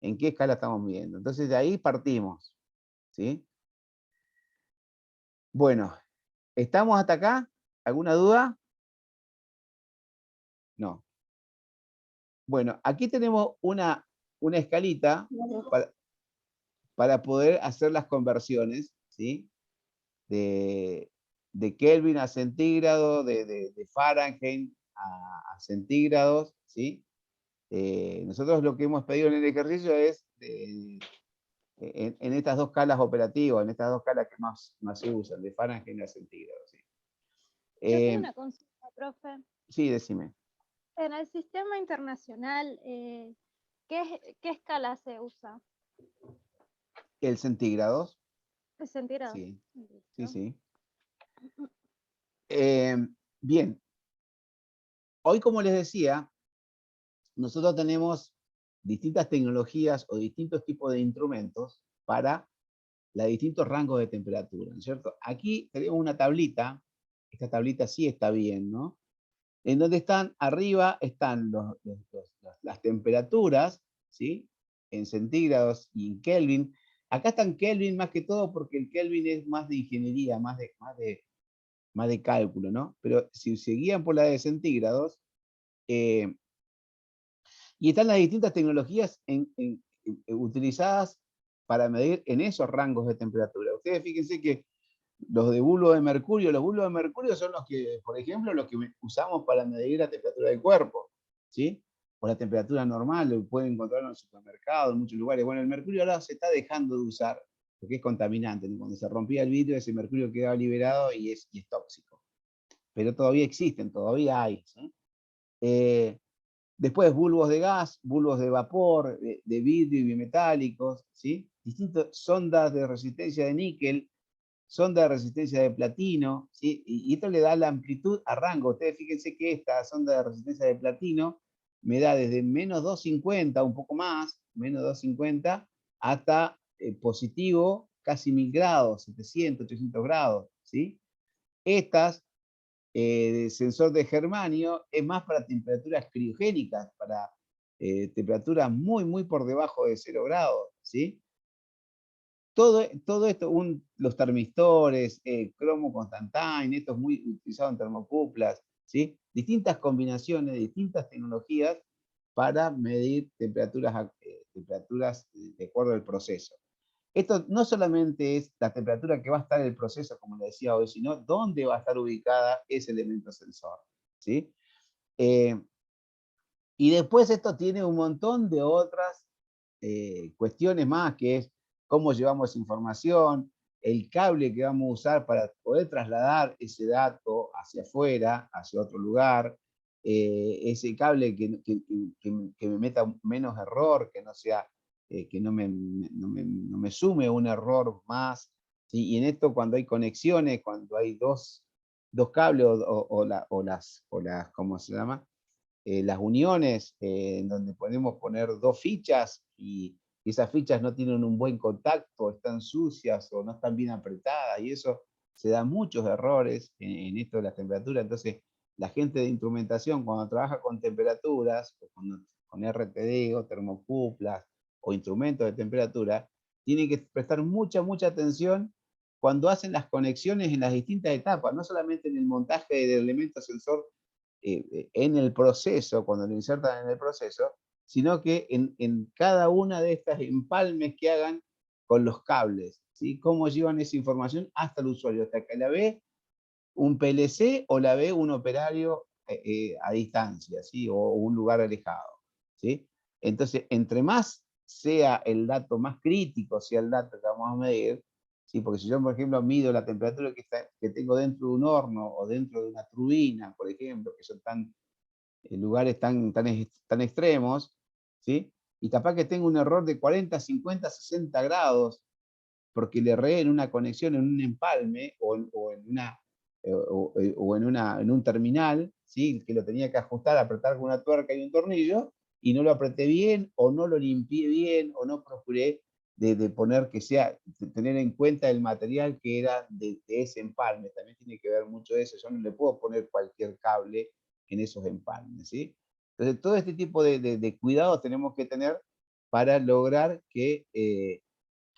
¿En qué escala estamos midiendo? Entonces, de ahí partimos, ¿sí? Bueno, ¿estamos hasta acá? ¿Alguna duda? No. Bueno, aquí tenemos una escalita para poder hacer las conversiones, ¿sí? De Kelvin a centígrado, de Fahrenheit a centígrados, ¿sí? Nosotros lo que hemos pedido en el ejercicio es en estas dos escalas operativas, en estas dos escalas que más se usan, de Fahrenheit a centígrados, ¿sí? Yo tengo una consulta, profe. Sí, decime. En el sistema internacional, ¿Qué escala se usa? El centígrados. ¿El centígrado? Sí, sí, Listo. sí. Bien, hoy, como les decía, nosotros tenemos distintas tecnologías o distintos tipos de instrumentos para los distintos rangos de temperatura, ¿no es cierto? Aquí tenemos una tablita, esta tablita sí está bien, ¿no? En donde están, arriba están las temperaturas, ¿sí? En centígrados y en Kelvin. Acá están Kelvin más que todo porque el Kelvin es más de ingeniería, más de cálculo, ¿no? Pero si se guían por la de centígrados, y están las distintas tecnologías utilizadas para medir en esos rangos de temperatura. Ustedes fíjense que los bulbo de mercurio son los que, por ejemplo, los que usamos para medir la temperatura del cuerpo, ¿sí? O la temperatura normal, lo pueden encontrar en el supermercado, en muchos lugares. Bueno, el mercurio ahora se está dejando de usar, porque es contaminante, ¿no? Cuando se rompía el vidrio, ese mercurio quedaba liberado y es tóxico. Pero todavía existen, todavía hay, ¿sí? Después bulbos de gas, bulbos de vapor, de vidrio y bimetálicos, ¿sí? Distintas sondas de resistencia de níquel, sonda de resistencia de platino, ¿sí? Y esto le da la amplitud a rango. Ustedes fíjense que esta sonda de resistencia de platino me da desde menos 250, un poco más, menos 250, hasta positivo casi 1000 grados, 700, 800 grados, ¿sí? Estas sensor de germanio es más para temperaturas criogénicas, para temperaturas muy, muy por debajo de 0 grados, ¿sí? Todo esto, los termistores, cromo constantine, esto es muy utilizado en termocuplas, ¿sí? Distintas combinaciones, distintas tecnologías para medir temperaturas de acuerdo al proceso. Esto no solamente es la temperatura que va a estar en el proceso, como le decía hoy, sino dónde va a estar ubicada ese elemento sensor, ¿sí? Y después esto tiene un montón de otras cuestiones más, que es cómo llevamos información, el cable que vamos a usar para poder trasladar ese dato hacia afuera, hacia otro lugar, ese cable que me meta menos error, que no sea, que no me sume un error más, ¿sí? Y en esto, cuando hay conexiones, cuando hay dos cables o las, ¿cómo se llama? Las uniones, en donde podemos poner dos fichas y esas fichas no tienen un buen contacto, están sucias o no están bien apretadas, y eso se da muchos errores en esto de las temperaturas. Entonces, la gente de instrumentación, cuando trabaja con temperaturas, o con RTD o termocuplas o instrumentos de temperatura, tiene que prestar mucha atención cuando hacen las conexiones en las distintas etapas, no solamente en el montaje del elemento sensor en el proceso, cuando lo insertan en el proceso, sino que en cada una de estas empalmes que hagan con los cables, ¿sí? Cómo llevan esa información hasta el usuario, hasta que la ve un PLC o la ve un operario a distancia, ¿sí? O un lugar alejado, ¿sí? Entonces, entre más sea el dato, más crítico sea el dato que vamos a medir, ¿sí? Porque si yo, por ejemplo, mido la temperatura que tengo dentro de un horno o dentro de una turbina, por ejemplo, que son lugares tan extremos, ¿sí? Y capaz que tengo un error de 40, 50, 60 grados, porque le erré en una conexión, en un empalme o en un terminal, ¿sí? Que lo tenía que ajustar, apretar con una tuerca y un tornillo, y no lo apreté bien, o no lo limpié bien, o no procuré de poner tener en cuenta el material que era de ese empalme. También tiene que ver mucho eso. Yo no le puedo poner cualquier cable en esos empalmes, ¿sí? Entonces, todo este tipo de cuidados tenemos que tener para lograr que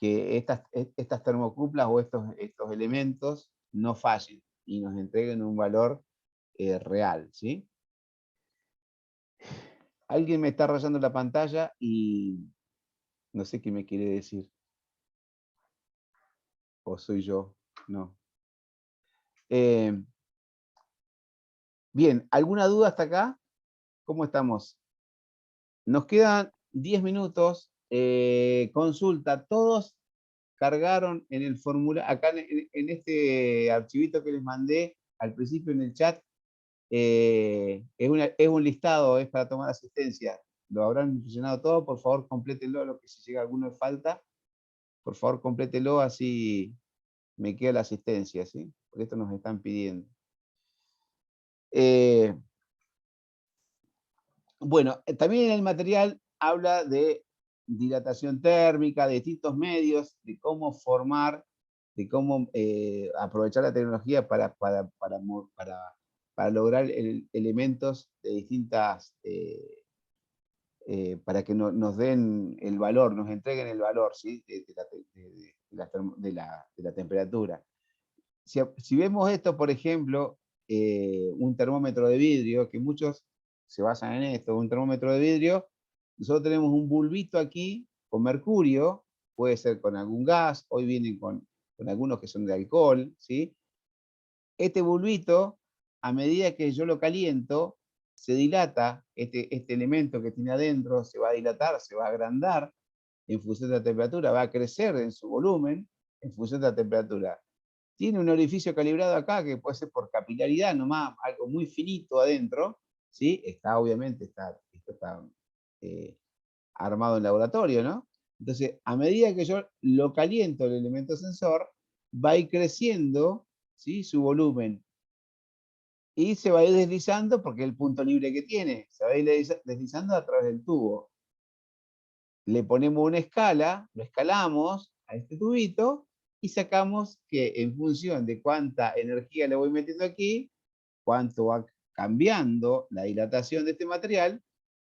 estas termocuplas o estos elementos no fallen y nos entreguen un valor real, ¿sí? Alguien me está rayando la pantalla y no sé qué me quiere decir. ¿O soy yo? No. Bien, ¿alguna duda hasta acá? ¿Cómo estamos? Nos quedan 10 minutos. Consulta, todos cargaron en el formulario, acá en este archivito que les mandé al principio en el chat, es un listado, es para tomar asistencia. lo habrán funcionado todo, por favor complétenlo, lo que si llega alguno de falta, por favor complételo, así me queda la asistencia, ¿sí? Porque esto nos están pidiendo. Bueno, también el material habla de dilatación térmica, de distintos medios, de cómo formar, de cómo aprovechar la tecnología para lograr elementos de distintas, para que nos den el valor, nos entreguen el valor, ¿sí? De la temperatura. Si vemos esto, por ejemplo, un termómetro de vidrio, que muchos se basan en esto, un termómetro de vidrio, nosotros tenemos un bulbito aquí con mercurio, puede ser con algún gas, hoy vienen con algunos que son de alcohol, ¿sí? Este bulbito, a medida que yo lo caliento, se dilata, este elemento que tiene adentro se va a dilatar, se va a agrandar en función de la temperatura, va a crecer en su volumen en función de la temperatura. Tiene un orificio calibrado acá que puede ser por capilaridad nomás, algo muy finito adentro, ¿sí? Obviamente esto está armado en laboratorio, ¿no? Entonces, a medida que yo lo caliento el elemento sensor, va a ir creciendo, ¿sí? Su volumen y se va a ir deslizando porque es el punto libre que tiene, se va a ir deslizando a través del tubo. Le ponemos una escala, lo escalamos a este tubito y sacamos que en función de cuánta energía le voy metiendo aquí, cuánto va cambiando la dilatación de este material,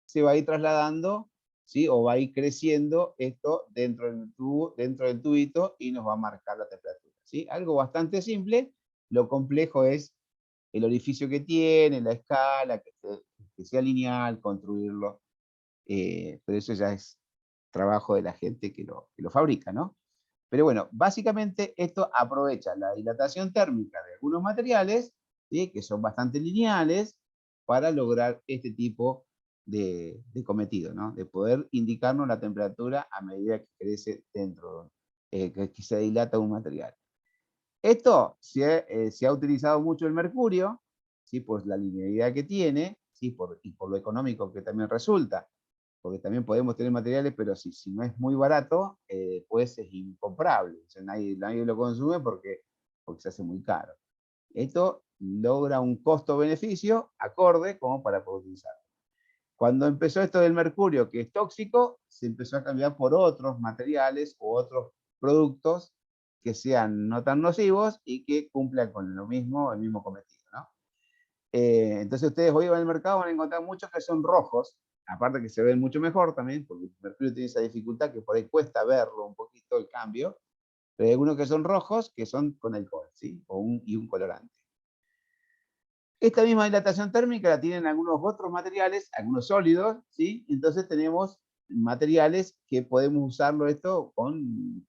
se va a ir trasladando, ¿sí? O va a ir creciendo esto dentro del tubo, dentro del tubito y nos va a marcar la temperatura, ¿sí? Algo bastante simple, lo complejo es el orificio que tiene, la escala, que sea lineal, construirlo, pero eso ya es trabajo de la gente que lo fabrica, ¿no? Pero bueno, básicamente esto aprovecha la dilatación térmica de algunos materiales, ¿sí? Que son bastante lineales, para lograr este tipo de cometido, ¿no? De poder indicarnos la temperatura a medida que crece dentro, que se dilata un material. Esto se ha utilizado mucho el mercurio, ¿sí? Pues la linealidad que tiene, ¿sí? Y por lo económico que también resulta, porque también podemos tener materiales, pero si no es muy barato, pues es incomprable. O sea, nadie lo consume porque se hace muy caro. Esto logra un costo-beneficio acorde como para poder utilizarlo. Cuando empezó esto del mercurio, que es tóxico, se empezó a cambiar por otros materiales o otros productos que sean no tan nocivos y que cumplan con el mismo cometido, ¿no? Entonces ustedes hoy van al mercado, van a encontrar muchos que son rojos, aparte que se ven mucho mejor también, porque el mercurio tiene esa dificultad que por ahí cuesta verlo un poquito el cambio, pero hay algunos que son rojos que son con alcohol, ¿sí? Y un colorante. Esta misma dilatación térmica la tienen algunos otros materiales, algunos sólidos, ¿sí? Entonces tenemos materiales que podemos usarlo esto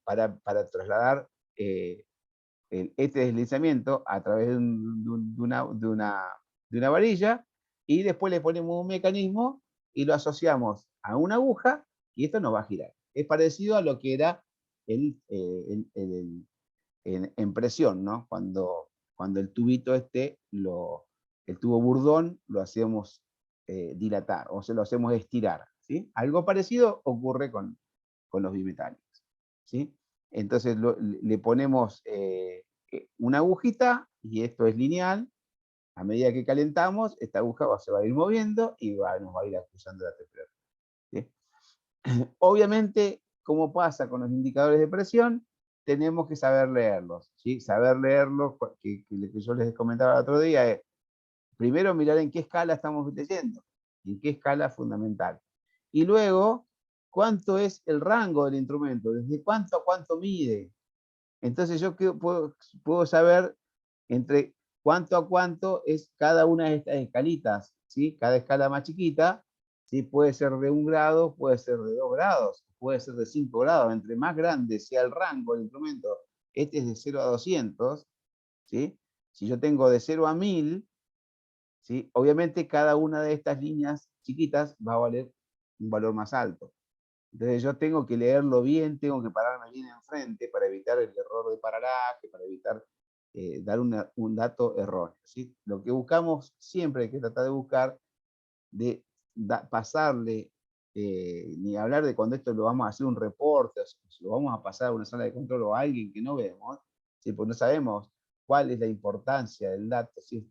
para trasladar este deslizamiento a través de una varilla, y después le ponemos un mecanismo y lo asociamos a una aguja y esto nos va a girar. Es parecido a lo que era en presión, ¿no? Cuando el tubito el tubo burdón lo hacemos dilatar o se lo hacemos estirar, ¿sí? Algo parecido ocurre con los bimetálicos, ¿sí? Entonces le ponemos una agujita y esto es lineal. A medida que calentamos, esta aguja se va a ir moviendo y nos va a ir acusando la temperatura, ¿sí? Obviamente, como pasa con los indicadores de presión, tenemos que saber leerlos, ¿sí? Saber leerlos, que yo les comentaba el otro día, es primero mirar en qué escala estamos leyendo, en qué escala fundamental. Y luego, cuánto es el rango del instrumento, desde cuánto a cuánto mide. Entonces yo puedo saber entre cuánto a cuánto es cada una de estas escalitas, ¿sí? Cada escala más chiquita, ¿sí? Puede ser de 1 grado, puede ser de 2 grados, puede ser de 5 grados. Entre más grande sea el rango del instrumento, este es de 0 a 200, ¿sí? Si yo tengo de 0 a 1000, ¿sí? Obviamente cada una de estas líneas chiquitas va a valer un valor más alto. Entonces yo tengo que leerlo bien, tengo que pararme bien enfrente para evitar el error de paralaje, para evitar dar un dato erróneo, ¿sí? Lo que buscamos siempre hay que tratar de buscar de pasarle ni hablar de cuando esto lo vamos a hacer un reporte, o si lo vamos a pasar a una sala de control o a alguien que no vemos, ¿sí? Pues no sabemos cuál es la importancia del dato, ¿sí?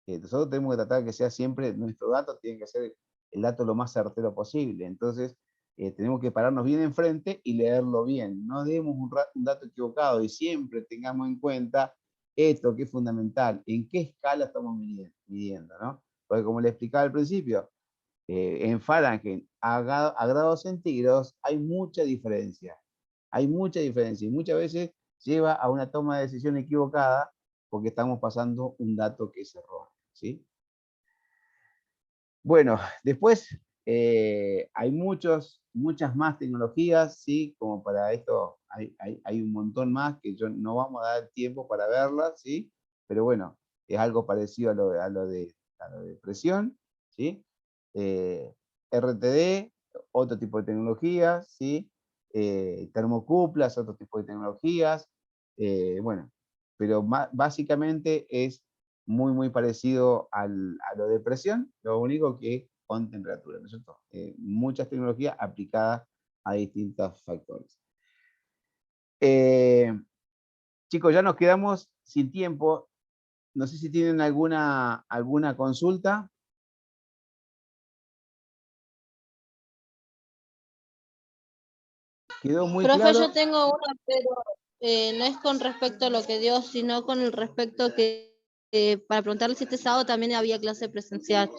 Nosotros tenemos que tratar que sea siempre, nuestro dato tiene que ser el dato lo más certero posible. Entonces, tenemos que pararnos bien enfrente y leerlo bien. No demos un dato equivocado y siempre tengamos en cuenta esto que es fundamental, en qué escala estamos midiendo, ¿no? Porque como le explicaba al principio, en Fahrenheit a grados centígrados hay mucha diferencia. Hay mucha diferencia y muchas veces lleva a una toma de decisión equivocada porque estamos pasando un dato que es erróneo, ¿sí? Bueno, después hay muchas más tecnologías, ¿sí? Como para esto hay un montón más que no vamos a dar tiempo para verlas, ¿sí? Pero bueno, es algo parecido a lo de presión, ¿sí? RTD, otro tipo de tecnologías, ¿sí? Termocuplas, otro tipo de tecnologías, bueno, pero básicamente es muy parecido a lo de presión, lo único que con temperatura, ¿no es cierto? Muchas tecnologías aplicadas a distintos factores. Chicos, ya nos quedamos sin tiempo. No sé si tienen alguna consulta. ¿Quedó muy Profe, claro? yo tengo una, pero no es con respecto a lo que dio, sino con el respecto que, para preguntarle si este sábado también había clase presencial,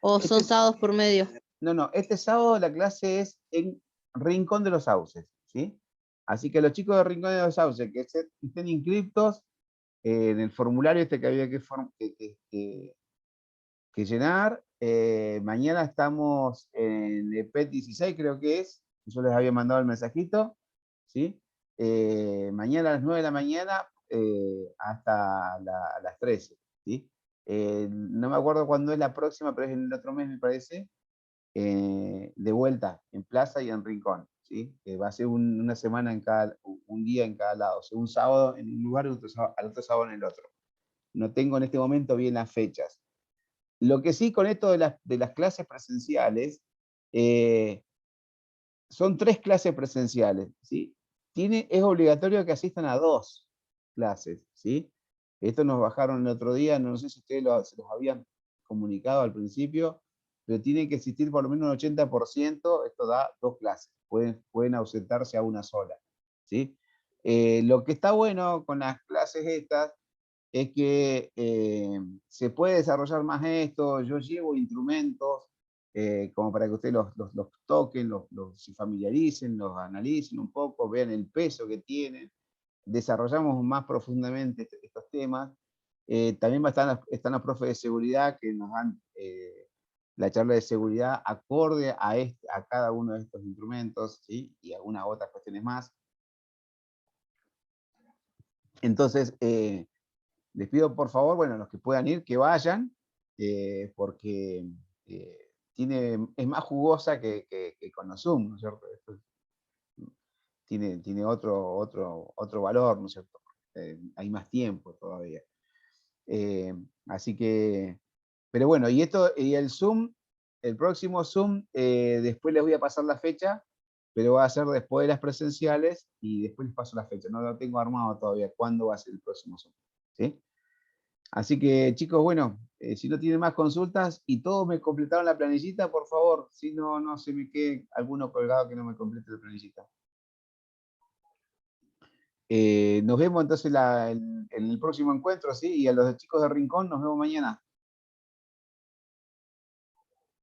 o son sábados por medio. No, este sábado la clase es en Rincón de los Sauces, ¿sí? Así que los chicos de Rincón de los Sauces que estén inscriptos en el formulario este que había que llenar, mañana estamos en EPET 16, creo que es, yo les había mandado el mensajito, ¿sí? Mañana a las 9 de la mañana hasta las 13, ¿sí? No me acuerdo cuándo es la próxima, pero es el otro mes, me parece, de vuelta en Plaza y en Rincón, ¿sí? Va a ser una semana un día en cada lado, o sea, un sábado en un lugar y al otro sábado en el otro. No tengo en este momento bien las fechas. Lo que sí con esto de las clases presenciales, son 3 clases presenciales, ¿sí? Es obligatorio que asistan a 2 clases, ¿sí? Esto nos bajaron el otro día, no sé si ustedes se los habían comunicado al principio, pero tiene que existir por lo menos un 80%, esto da 2 clases, pueden ausentarse a una sola, ¿sí? Lo que está bueno con las clases estas es que se puede desarrollar más esto, yo llevo instrumentos como para que ustedes los toquen, se familiaricen, los analicen un poco, vean el peso que tienen, desarrollamos más profundamente estos temas. También están los profes de seguridad que nos dan la charla de seguridad acorde a cada uno de estos instrumentos, ¿sí? Y algunas otras cuestiones más. Entonces, les pido por favor, bueno, los que puedan ir, que vayan, porque es más jugosa que con los Zoom, ¿no es cierto? Esto tiene otro valor, ¿no es cierto? Hay más tiempo todavía. Así que, pero bueno, y el Zoom, el próximo Zoom, después les voy a pasar la fecha, pero va a ser después de las presenciales y después les paso la fecha. No lo tengo armado todavía, cuándo va a ser el próximo Zoom, ¿sí? Así que, chicos, bueno, si no tienen más consultas y todos me completaron la planillita, por favor, si no se me quede alguno colgado que no me complete la planillita. Nos vemos entonces en el próximo encuentro, ¿sí? Y a los chicos de Rincón nos vemos mañana.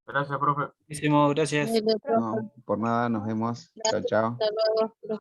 Gracias, profe. Muchísimas gracias. Profe, No, por nada, nos vemos. Chao, chao. hasta luego.